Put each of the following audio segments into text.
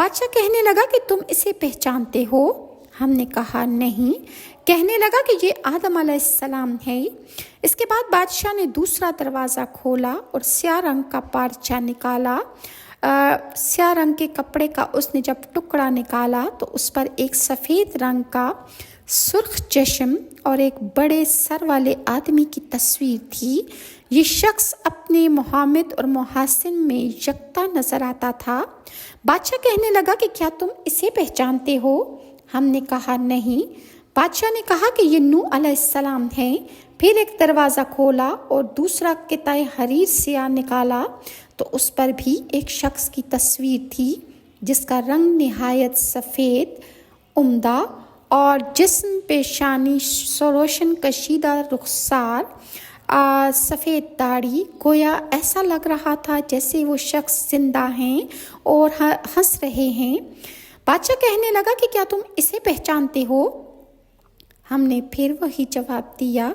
بادشاہ کہنے لگا کہ تم اسے پہچانتے ہو؟ ہم نے کہا نہیں۔ کہنے لگا کہ یہ آدم علیہ السلام ہے۔ اس کے بعد بادشاہ نے دوسرا دروازہ کھولا اور سیاہ رنگ کا پارچہ نکالا۔ سیاہ رنگ کے کپڑے کا اس نے جب ٹکڑا نکالا تو اس پر ایک سفید رنگ کا سرخ چشم اور ایک بڑے سر والے آدمی کی تصویر تھی۔ یہ شخص اپنے محامد اور محاسن میں یکتا نظر آتا تھا۔ بادشاہ کہنے لگا کہ کیا تم اسے پہچانتے ہو؟ ہم نے کہا نہیں۔ بادشاہ نے کہا کہ یہ نوح علیہ السلام ہے۔ پھر ایک دروازہ کھولا اور دوسرا قطعہ حریر سیاہ نکالا تو اس پر بھی ایک شخص کی تصویر تھی جس کا رنگ نہایت سفید عمدہ اور جسم پیشانی روشن کشیدہ رخسار، سفید داڑھی، گویا ایسا لگ رہا تھا جیسے وہ شخص زندہ ہیں اور ہنس رہے ہیں۔ بادشاہ کہنے لگا کہ کیا تم اسے پہچانتے ہو؟ ہم نے پھر وہی جواب دیا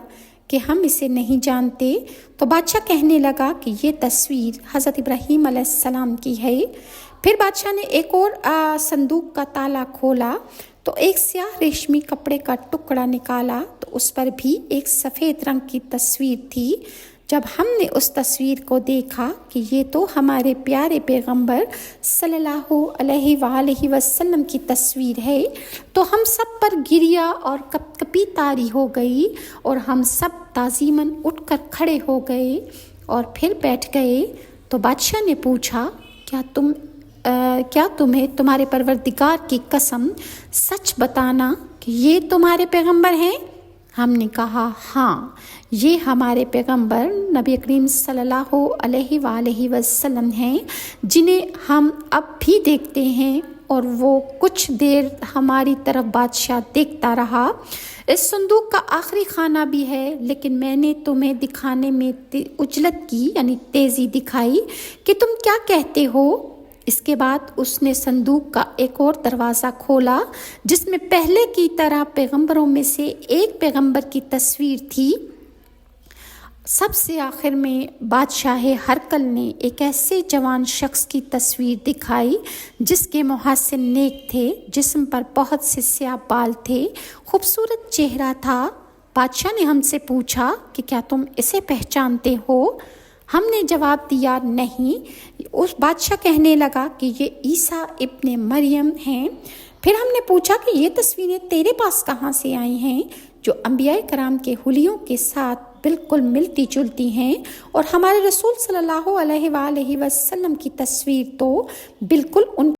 کہ ہم اسے نہیں جانتے۔ تو بادشاہ کہنے لگا کہ یہ تصویر حضرت ابراہیم علیہ السلام کی ہے۔ پھر بادشاہ نے ایک اور صندوق کا تالا کھولا تو ایک سیاہ ریشمی کپڑے کا ٹکڑا نکالا تو اس پر بھی ایک سفید رنگ کی تصویر تھی۔ جب ہم نے اس تصویر کو دیکھا کہ یہ تو ہمارے پیارے پیغمبر صلی اللہ علیہ وآلہ وسلم کی تصویر ہے تو ہم سب پر گریہ اور کپ کپی طاری ہو گئی اور ہم سب تعظیماً اٹھ کر کھڑے ہو گئے اور پھر بیٹھ گئے۔ تو بادشاہ نے پوچھا کیا تمہیں تمہارے پروردگار کی قسم سچ بتانا کہ یہ تمہارے پیغمبر ہیں؟ ہم نے کہا ہاں، یہ ہمارے پیغمبر نبی کریم صلی اللہ علیہ وآلہ وسلم ہیں جنہیں ہم اب بھی دیکھتے ہیں۔ اور وہ کچھ دیر ہماری طرف بادشاہ دیکھتا رہا۔ اس صندوق کا آخری خانہ بھی ہے، لیکن میں نے تمہیں دکھانے میں عجلت کی یعنی تیزی دکھائی کہ تم کیا کہتے ہو۔ اس کے بعد اس نے صندوق کا ایک اور دروازہ کھولا جس میں پہلے کی طرح پیغمبروں میں سے ایک پیغمبر کی تصویر تھی۔ سب سے آخر میں بادشاہ ہرقل نے ایک ایسے جوان شخص کی تصویر دکھائی جس کے محاسن نیک تھے، جسم پر بہت سے سیاہ بال تھے، خوبصورت چہرہ تھا۔ بادشاہ نے ہم سے پوچھا کہ کیا تم اسے پہچانتے ہو؟ ہم نے جواب دیا نہیں۔ اس بادشاہ کہنے لگا کہ یہ عیسیٰ ابن مریم ہیں۔ پھر ہم نے پوچھا کہ یہ تصویریں تیرے پاس کہاں سے آئی ہیں جو انبیاء کرام کے حلیوں کے ساتھ بالکل ملتی جلتی ہیں، اور ہمارے رسول صلی اللہ علیہ وآلہ وسلم کی تصویر تو بالکل ان